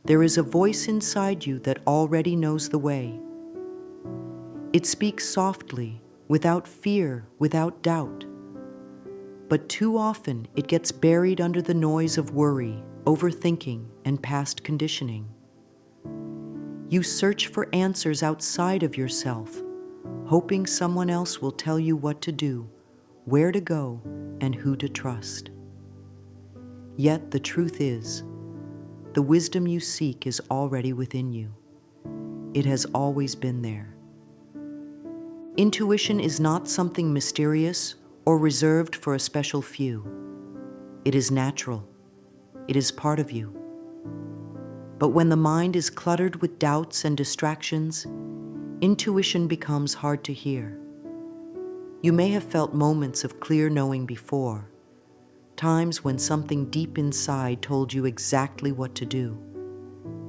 There is a voice inside you that already knows the way. It speaks softly, without fear, without doubt. But too often it gets buried under the noise of worry, overthinking, and past conditioning. You search for answers outside of yourself, hoping someone else will tell you what to do, where to go, and who to trust. Yet the truth is, the wisdom you seek is already within you. It has always been there. Intuition is not something mysterious or reserved for a special few. It is natural. It is part of you. But when the mind is cluttered with doubts and distractions, intuition becomes hard to hear. You may have felt moments of clear knowing before, times when something deep inside told you exactly what to do,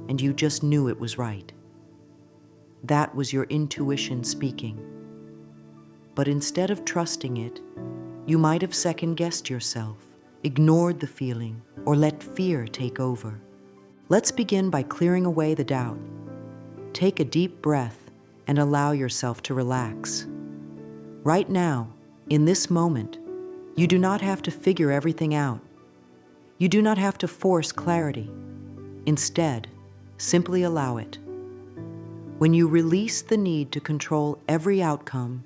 and you just knew it was right. That was your intuition speaking. But instead of trusting it, you might have second-guessed yourself, ignored the feeling, or let fear take over. Let's begin by clearing away the doubt. Take a deep breath and allow yourself to relax. Right now, in this moment, you do not have to figure everything out. You do not have to force clarity. Instead, simply allow it. When you release the need to control every outcome,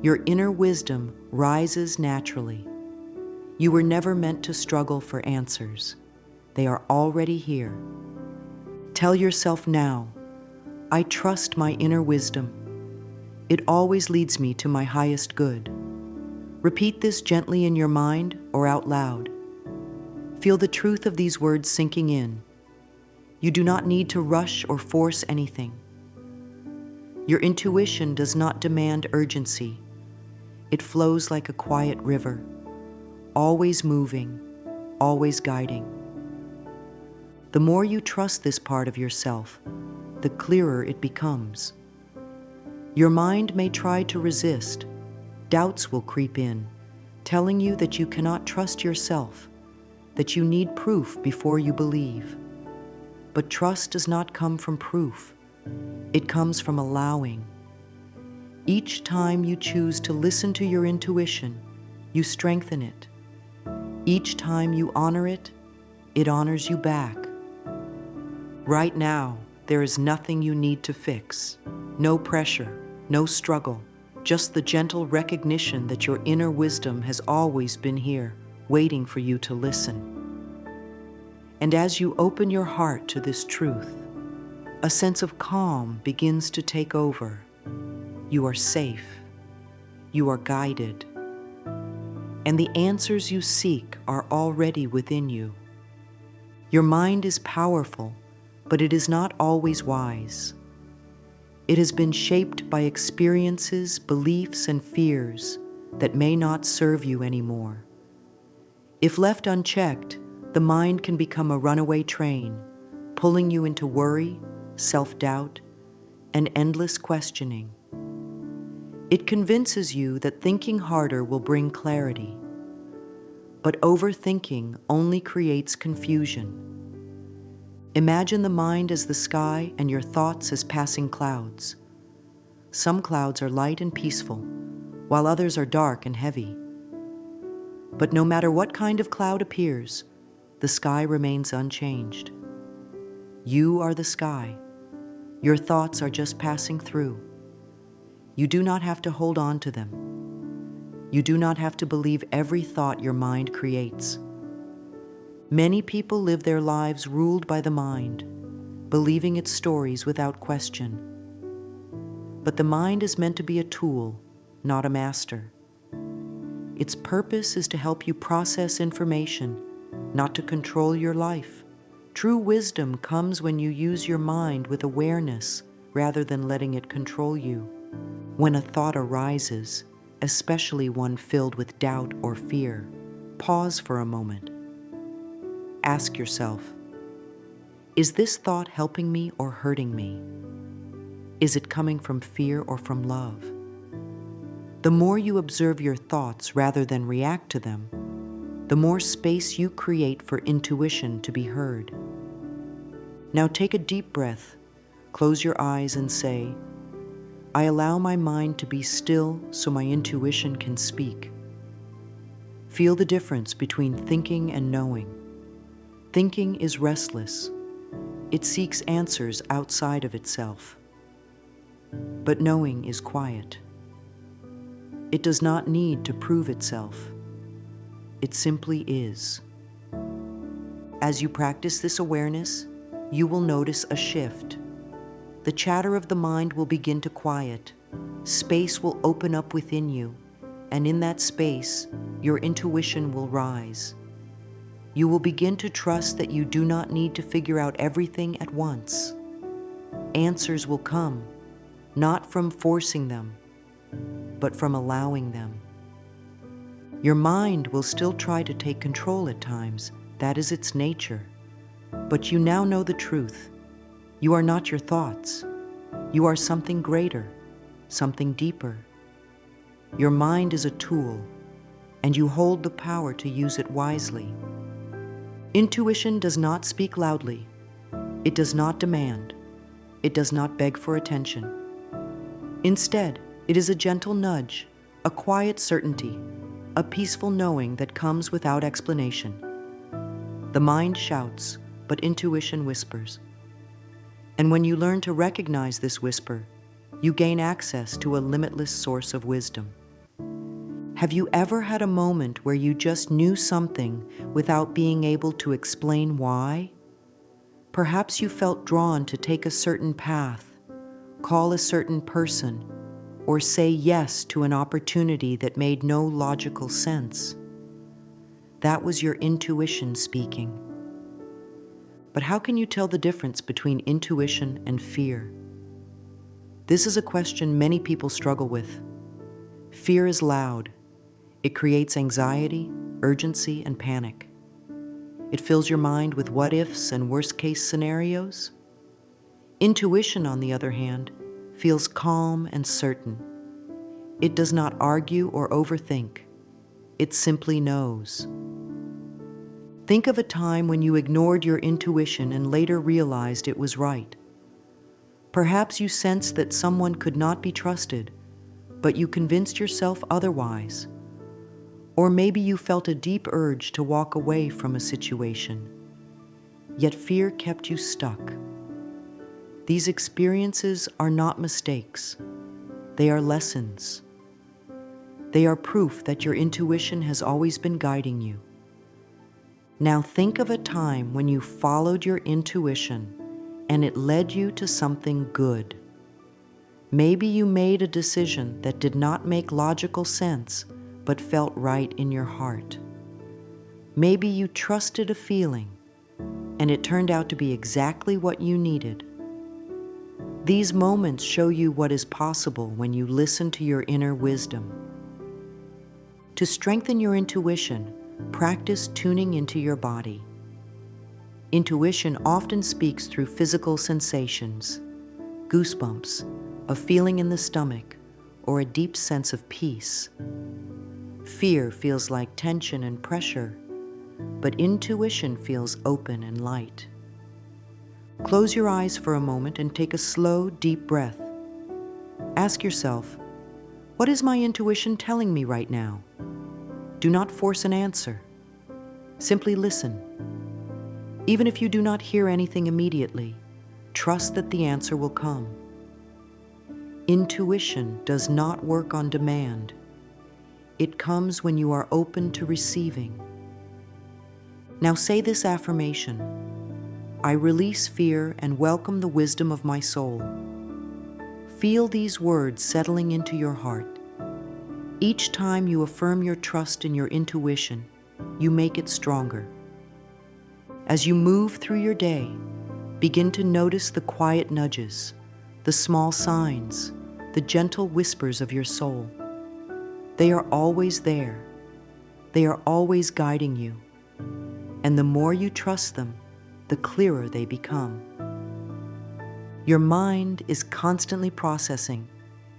your inner wisdom rises naturally. You were never meant to struggle for answers. They are already here. Tell yourself now, I trust my inner wisdom. It always leads me to my highest good. Repeat this gently in your mind or out loud. Feel the truth of these words sinking in. You do not need to rush or force anything. Your intuition does not demand urgency. It flows like a quiet river, always moving, always guiding. The more you trust this part of yourself, the clearer it becomes. Your mind may try to resist. Doubts will creep in, telling you that you cannot trust yourself, that you need proof before you believe. But trust does not come from proof. It comes from allowing. Each time you choose to listen to your intuition, you strengthen it. Each time you honor it, it honors you back. Right now, there is nothing you need to fix. No pressure, no struggle, just the gentle recognition that your inner wisdom has always been here, waiting for you to listen. And as you open your heart to this truth, a sense of calm begins to take over. You are safe. You are guided. And the answers you seek are already within you. Your mind is powerful, but it is not always wise. It has been shaped by experiences, beliefs, and fears that may not serve you anymore. If left unchecked, the mind can become a runaway train, pulling you into worry, self-doubt, and endless questioning. It convinces you that thinking harder will bring clarity, but overthinking only creates confusion. Imagine the mind as the sky and your thoughts as passing clouds. Some clouds are light and peaceful, while others are dark and heavy. But no matter what kind of cloud appears, the sky remains unchanged. You are the sky. Your thoughts are just passing through. You do not have to hold on to them. You do not have to believe every thought your mind creates. Many people live their lives ruled by the mind, believing its stories without question. But the mind is meant to be a tool, not a master. Its purpose is to help you process information, not to control your life. True wisdom comes when you use your mind with awareness rather than letting it control you. When a thought arises, especially one filled with doubt or fear, pause for a moment. Ask yourself, is this thought helping me or hurting me? Is it coming from fear or from love? The more you observe your thoughts rather than react to them, the more space you create for intuition to be heard. Now take a deep breath, close your eyes and say, I allow my mind to be still so my intuition can speak. Feel the difference between thinking and knowing. Thinking is restless. It seeks answers outside of itself. But knowing is quiet. It does not need to prove itself. It simply is. As you practice this awareness, you will notice a shift. The chatter of the mind will begin to quiet. Space will open up within you, and in that space, your intuition will rise. You will begin to trust that you do not need to figure out everything at once. Answers will come, not from forcing them, but from allowing them. Your mind will still try to take control at times. That is its nature. But you now know the truth. You are not your thoughts. You are something greater, something deeper. Your mind is a tool, and you hold the power to use it wisely. Intuition does not speak loudly. It does not demand. It does not beg for attention. Instead, it is a gentle nudge, a quiet certainty, a peaceful knowing that comes without explanation. The mind shouts, but intuition whispers. And when you learn to recognize this whisper, you gain access to a limitless source of wisdom. Have you ever had a moment where you just knew something without being able to explain why? Perhaps you felt drawn to take a certain path, call a certain person, or say yes to an opportunity that made no logical sense. That was your intuition speaking. But how can you tell the difference between intuition and fear? This is a question many people struggle with. Fear is loud. It creates anxiety, urgency, and panic. It fills your mind with what-ifs and worst-case scenarios. Intuition, on the other hand, feels calm and certain. It does not argue or overthink. It simply knows. Think of a time when you ignored your intuition and later realized it was right. Perhaps you sensed that someone could not be trusted, but you convinced yourself otherwise. Or maybe you felt a deep urge to walk away from a situation, yet fear kept you stuck. These experiences are not mistakes. They are lessons. They are proof that your intuition has always been guiding you. Now think of a time when you followed your intuition and it led you to something good. Maybe you made a decision that did not make logical sense, but felt right in your heart. Maybe you trusted a feeling, and it turned out to be exactly what you needed. These moments show you what is possible when you listen to your inner wisdom. To strengthen your intuition, practice tuning into your body. Intuition often speaks through physical sensations, goosebumps, a feeling in the stomach, or a deep sense of peace. Fear feels like tension and pressure, but intuition feels open and light. Close your eyes for a moment and take a slow, deep breath. Ask yourself, what is my intuition telling me right now? Do not force an answer. Simply listen. Even if you do not hear anything immediately, trust that the answer will come. Intuition does not work on demand. It comes when you are open to receiving. Now say this affirmation: I release fear and welcome the wisdom of my soul. Feel these words settling into your heart. Each time you affirm your trust in your intuition, you make it stronger. As you move through your day, begin to notice the quiet nudges, the small signs, the gentle whispers of your soul. They are always there. They are always guiding you. And the more you trust them, the clearer they become. Your mind is constantly processing,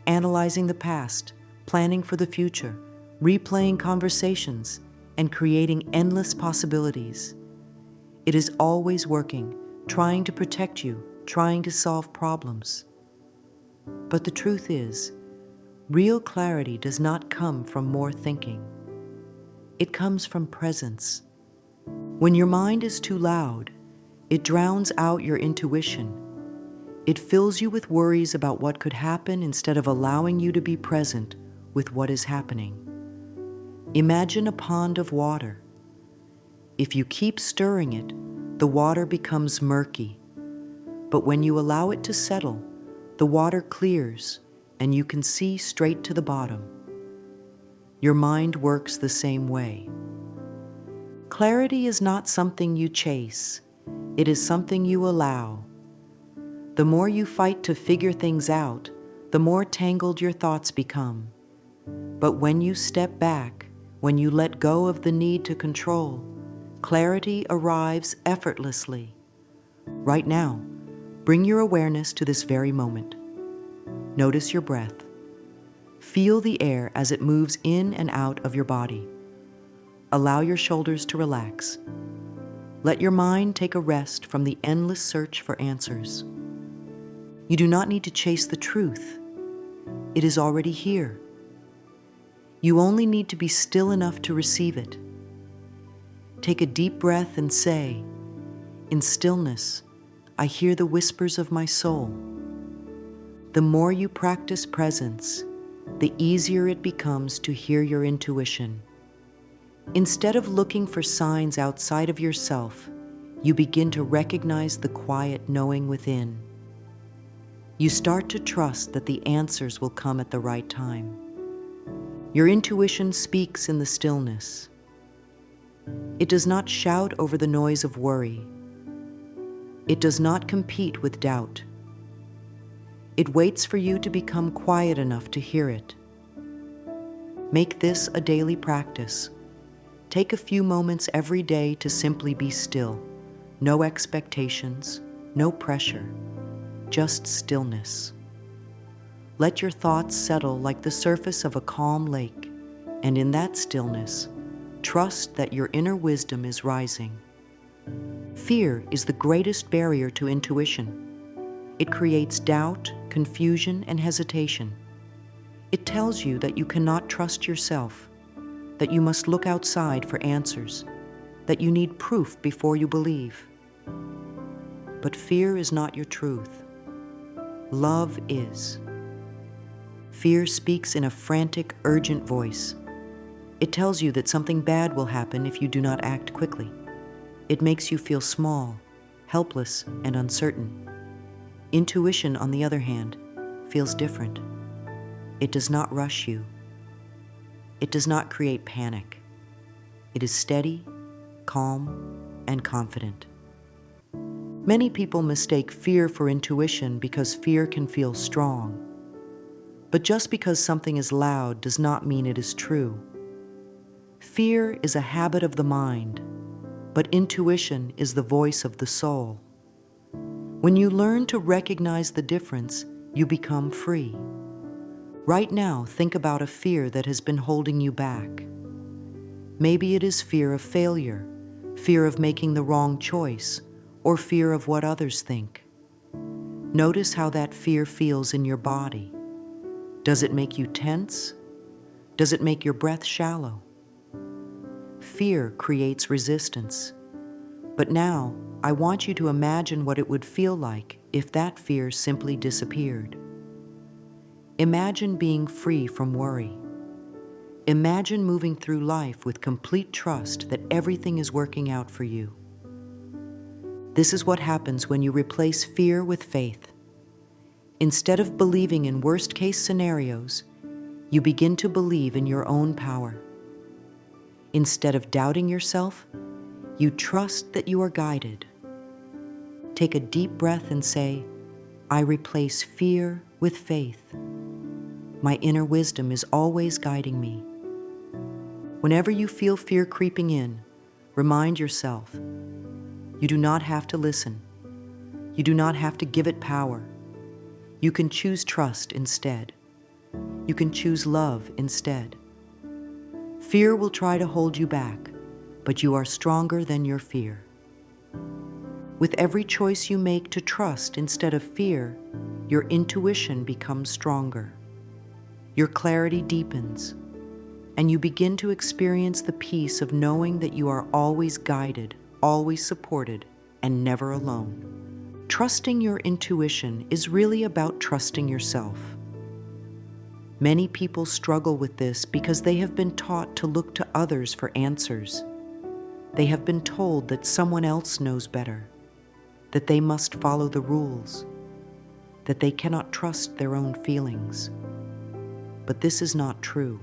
analyzing the past, planning for the future, replaying conversations, and creating endless possibilities. It is always working, trying to protect you, trying to solve problems. But the truth is, real clarity does not come from more thinking. It comes from presence. When your mind is too loud, it drowns out your intuition. It fills you with worries about what could happen instead of allowing you to be present with what is happening. Imagine a pond of water. If you keep stirring it, the water becomes murky. But when you allow it to settle, the water clears and you can see straight to the bottom. Your mind works the same way. Clarity is not something you chase. It is something you allow. The more you fight to figure things out, the more tangled your thoughts become. But when you step back, when you let go of the need to control, clarity arrives effortlessly. Right now, bring your awareness to this very moment. Notice your breath. Feel the air as it moves in and out of your body. Allow your shoulders to relax. Let your mind take a rest from the endless search for answers. You do not need to chase the truth. It is already here. You only need to be still enough to receive it. Take a deep breath and say, "In stillness, I hear the whispers of my soul." The more you practice presence, the easier it becomes to hear your intuition. Instead of looking for signs outside of yourself, you begin to recognize the quiet knowing within. You start to trust that the answers will come at the right time. Your intuition speaks in the stillness. It does not shout over the noise of worry. It does not compete with doubt. It waits for you to become quiet enough to hear it. Make this a daily practice. Take a few moments every day to simply be still. No expectations, no pressure, just stillness. Let your thoughts settle like the surface of a calm lake, and in that stillness, trust that your inner wisdom is rising. Fear is the greatest barrier to intuition. It creates doubt, confusion, and hesitation. It tells you that you cannot trust yourself, that you must look outside for answers, that you need proof before you believe. But fear is not your truth. Love is. Fear speaks in a frantic, urgent voice. It tells you that something bad will happen if you do not act quickly. It makes you feel small, helpless, and uncertain. Intuition, on the other hand, feels different. It does not rush you. It does not create panic. It is steady, calm, and confident. Many people mistake fear for intuition because fear can feel strong. But just because something is loud does not mean it is true. Fear is a habit of the mind, but intuition is the voice of the soul. When you learn to recognize the difference, you become free. Right now, think about a fear that has been holding you back. Maybe it is fear of failure, fear of making the wrong choice, or fear of what others think. Notice how that fear feels in your body. Does it make you tense? Does it make your breath shallow? Fear creates resistance. But now, I want you to imagine what it would feel like if that fear simply disappeared. Imagine being free from worry. Imagine moving through life with complete trust that everything is working out for you. This is what happens when you replace fear with faith. Instead of believing in worst-case scenarios, you begin to believe in your own power. Instead of doubting yourself, you trust that you are guided. Take a deep breath and say, "I replace fear with faith. My inner wisdom is always guiding me." Whenever you feel fear creeping in, remind yourself, you do not have to listen. You do not have to give it power. You can choose trust instead. You can choose love instead. Fear will try to hold you back, but you are stronger than your fear. With every choice you make to trust instead of fear, your intuition becomes stronger. Your clarity deepens, and you begin to experience the peace of knowing that you are always guided, always supported, and never alone. Trusting your intuition is really about trusting yourself. Many people struggle with this because they have been taught to look to others for answers. They have been told that someone else knows better, that they must follow the rules, that they cannot trust their own feelings. But this is not true.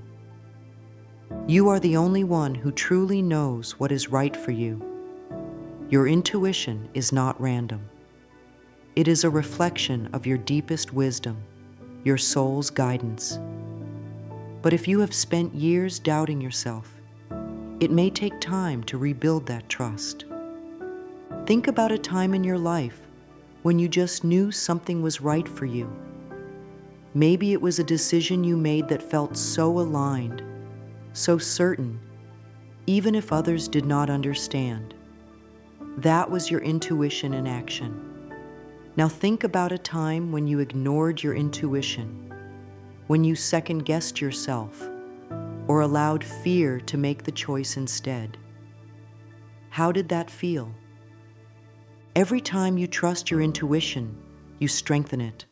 You are the only one who truly knows what is right for you. Your intuition is not random. It is a reflection of your deepest wisdom, your soul's guidance. But if you have spent years doubting yourself, it may take time to rebuild that trust. Think about a time in your life when you just knew something was right for you. Maybe it was a decision you made that felt so aligned, so certain, even if others did not understand. That was your intuition in action. Now think about a time when you ignored your intuition, when you second-guessed yourself, or allowed fear to make the choice instead. How did that feel? Every time you trust your intuition, you strengthen it.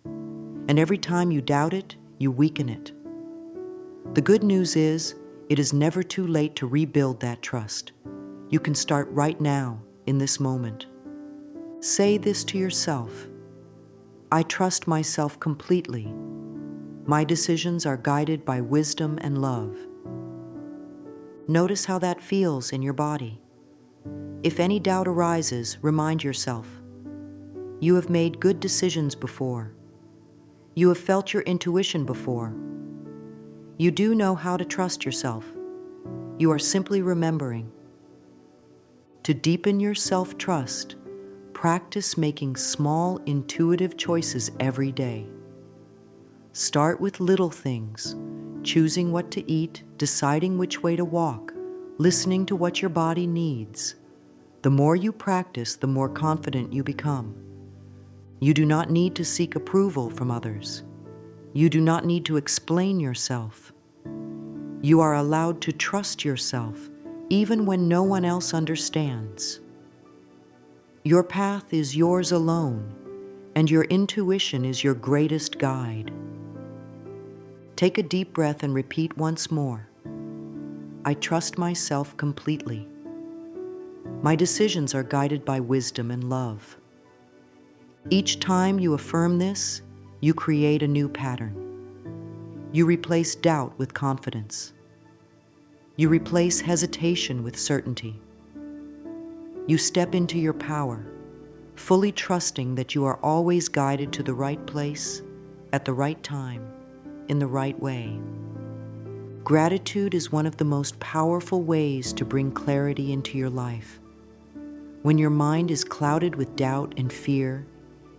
And every time you doubt it, you weaken it. The good news is, it is never too late to rebuild that trust. You can start right now, in this moment. Say this to yourself: I trust myself completely. My decisions are guided by wisdom and love. Notice how that feels in your body. If any doubt arises, remind yourself: you have made good decisions before. You have felt your intuition before. You do know how to trust yourself. You are simply remembering. To deepen your self-trust, practice making small, intuitive choices every day. Start with little things, choosing what to eat, deciding which way to walk, listening to what your body needs. The more you practice, the more confident you become. You do not need to seek approval from others. You do not need to explain yourself. You are allowed to trust yourself, even when no one else understands. Your path is yours alone, and your intuition is your greatest guide. Take a deep breath and repeat once more: I trust myself completely. My decisions are guided by wisdom and love. Each time you affirm this, you create a new pattern. You replace doubt with confidence. You replace hesitation with certainty. You step into your power, fully trusting that you are always guided to the right place, at the right time, in the right way. Gratitude is one of the most powerful ways to bring clarity into your life. When your mind is clouded with doubt and fear,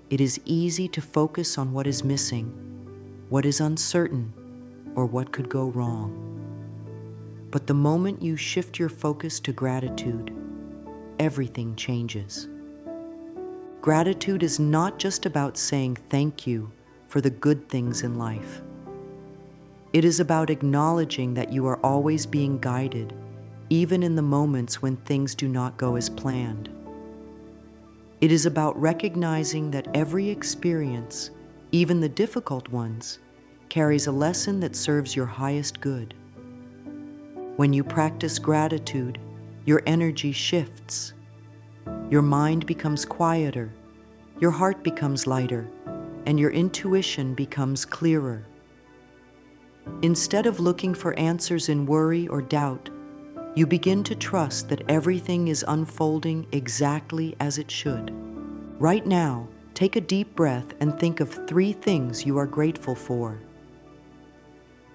it is easy to focus on what is missing, what is uncertain, or what could go wrong. But the moment you shift your focus to gratitude, everything changes. Gratitude is not just about saying thank you for the good things in life. It is about acknowledging that you are always being guided, even in the moments when things do not go as planned. It is about recognizing that every experience, even the difficult ones, carries a lesson that serves your highest good. When you practice gratitude, your energy shifts. Your mind becomes quieter, your heart becomes lighter, and your intuition becomes clearer. Instead of looking for answers in worry or doubt, you begin to trust that everything is unfolding exactly as it should. Right now, take a deep breath and think of 3 things you are grateful for.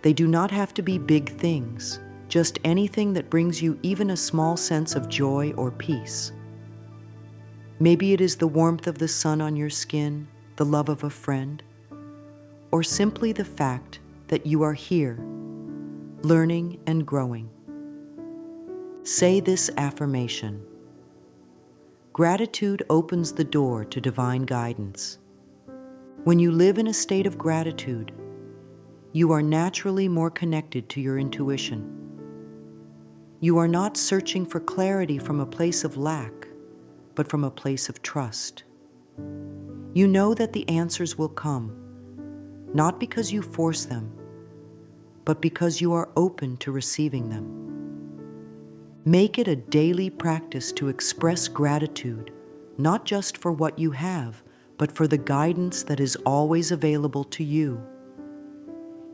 They do not have to be big things, just anything that brings you even a small sense of joy or peace. Maybe it is the warmth of the sun on your skin, the love of a friend, or simply the fact that you are here, learning and growing. Say this affirmation: Gratitude opens the door to divine guidance. When you live in a state of gratitude, you are naturally more connected to your intuition. You are not searching for clarity from a place of lack, but from a place of trust. You know that the answers will come, not because you force them, but because you are open to receiving them. Make it a daily practice to express gratitude, not just for what you have, but for the guidance that is always available to you.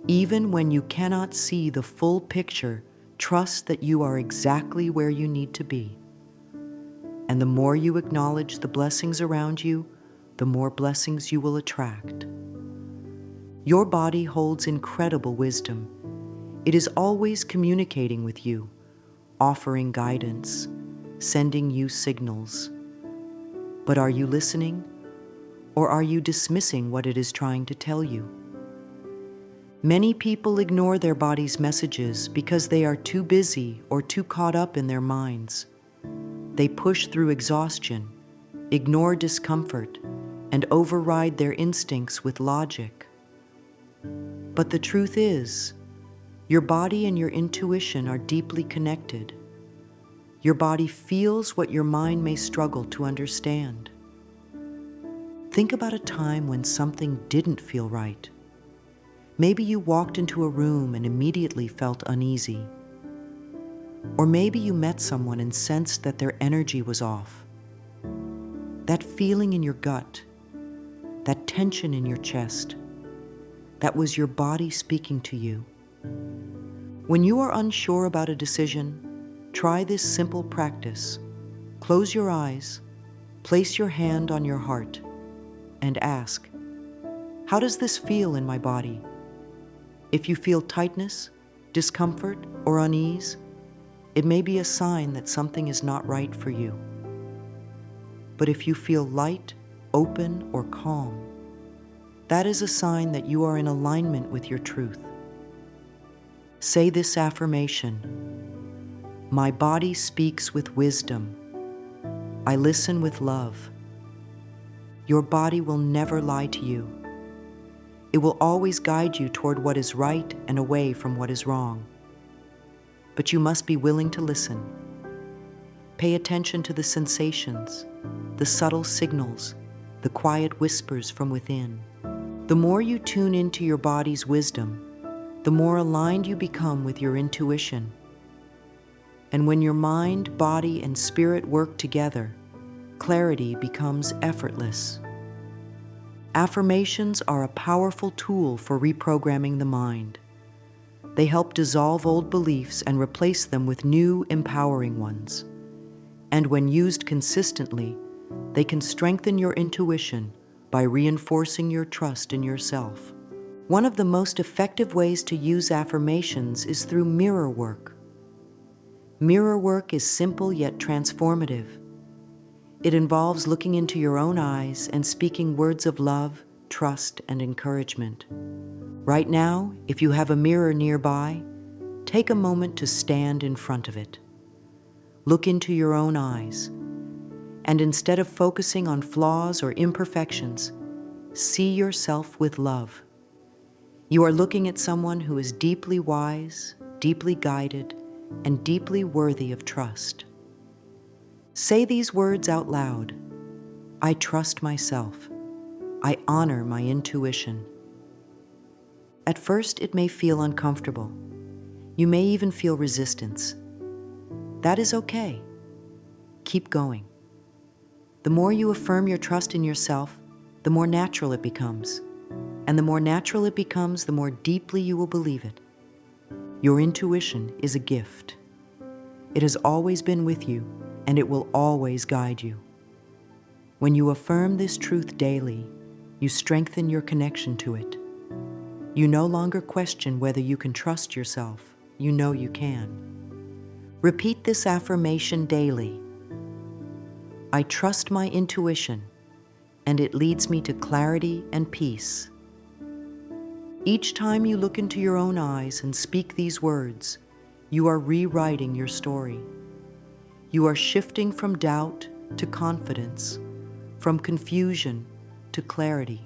Even when you cannot see the full picture, trust that you are exactly where you need to be. And the more you acknowledge the blessings around you, the more blessings you will attract. Your body holds incredible wisdom. It is always communicating with you, offering guidance, sending you signals. But are you listening, or are you dismissing what it is trying to tell you? Many people ignore their body's messages because they are too busy or too caught up in their minds. They push through exhaustion, ignore discomfort, and override their instincts with logic. But the truth is, your body and your intuition are deeply connected. Your body feels what your mind may struggle to understand. Think about a time when something didn't feel right. Maybe you walked into a room and immediately felt uneasy. Or maybe you met someone and sensed that their energy was off. That feeling in your gut, that tension in your chest, that was your body speaking to you. When you are unsure about a decision, try this simple practice. Close your eyes, place your hand on your heart, and ask, how does this feel in my body? If you feel tightness, discomfort, or unease, it may be a sign that something is not right for you. But if you feel light, open, or calm, that is a sign that you are in alignment with your truth. Say this affirmation: my body speaks with wisdom. I listen with love. Your body will never lie to you. It will always guide you toward what is right and away from what is wrong. But you must be willing to listen. Pay attention to the sensations, the subtle signals, the quiet whispers from within. The more you tune into your body's wisdom, the more aligned you become with your intuition. And when your mind, body, and spirit work together, clarity becomes effortless. Affirmations are a powerful tool for reprogramming the mind. They help dissolve old beliefs and replace them with new, empowering ones. And when used consistently, they can strengthen your intuition by reinforcing your trust in yourself. One of the most effective ways to use affirmations is through mirror work. Mirror work is simple yet transformative. It involves looking into your own eyes and speaking words of love, trust, and encouragement. Right now, if you have a mirror nearby, take a moment to stand in front of it. Look into your own eyes, and instead of focusing on flaws or imperfections, see yourself with love. You are looking at someone who is deeply wise, deeply guided, and deeply worthy of trust. Say these words out loud. I trust myself. I honor my intuition. At first, it may feel uncomfortable. You may even feel resistance. That is okay. Keep going. The more you affirm your trust in yourself, the more natural it becomes. And the more natural it becomes, the more deeply you will believe it. Your intuition is a gift. It has always been with you, and it will always guide you. When you affirm this truth daily, you strengthen your connection to it. You no longer question whether you can trust yourself. You know you can. Repeat this affirmation daily. I trust my intuition, and it leads me to clarity and peace. Each time you look into your own eyes and speak these words, you are rewriting your story. You are shifting from doubt to confidence, from confusion to clarity.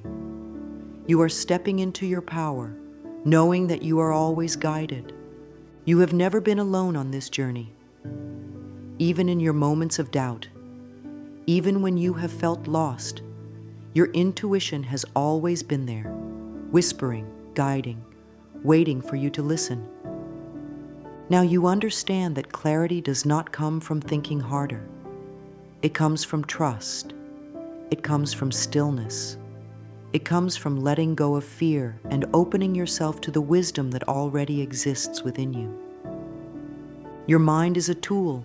You are stepping into your power, knowing that you are always guided. You have never been alone on this journey. Even in your moments of doubt, even when you have felt lost, your intuition has always been there, whispering, guiding, waiting for you to listen. Now you understand that clarity does not come from thinking harder. It comes from trust. It comes from stillness. It comes from letting go of fear and opening yourself to the wisdom that already exists within you. Your mind is a tool,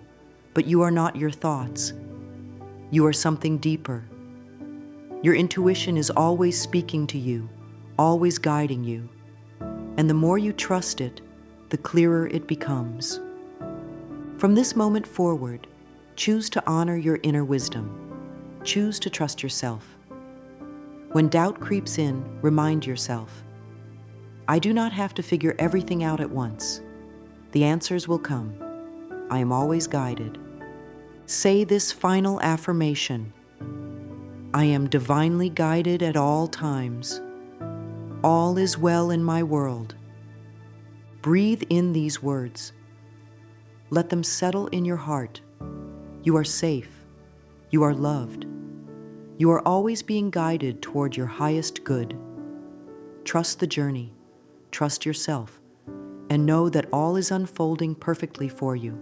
but you are not your thoughts. You are something deeper. Your intuition is always speaking to you, always guiding you. And the more you trust it, the clearer it becomes. From this moment forward, choose to honor your inner wisdom. Choose to trust yourself. When doubt creeps in, remind yourself, I do not have to figure everything out at once. The answers will come. I am always guided. Say this final affirmation. I am divinely guided at all times. All is well in my world. Breathe in these words. Let them settle in your heart. You are safe. You are loved. You are always being guided toward your highest good. Trust the journey. Trust yourself. And know that all is unfolding perfectly for you.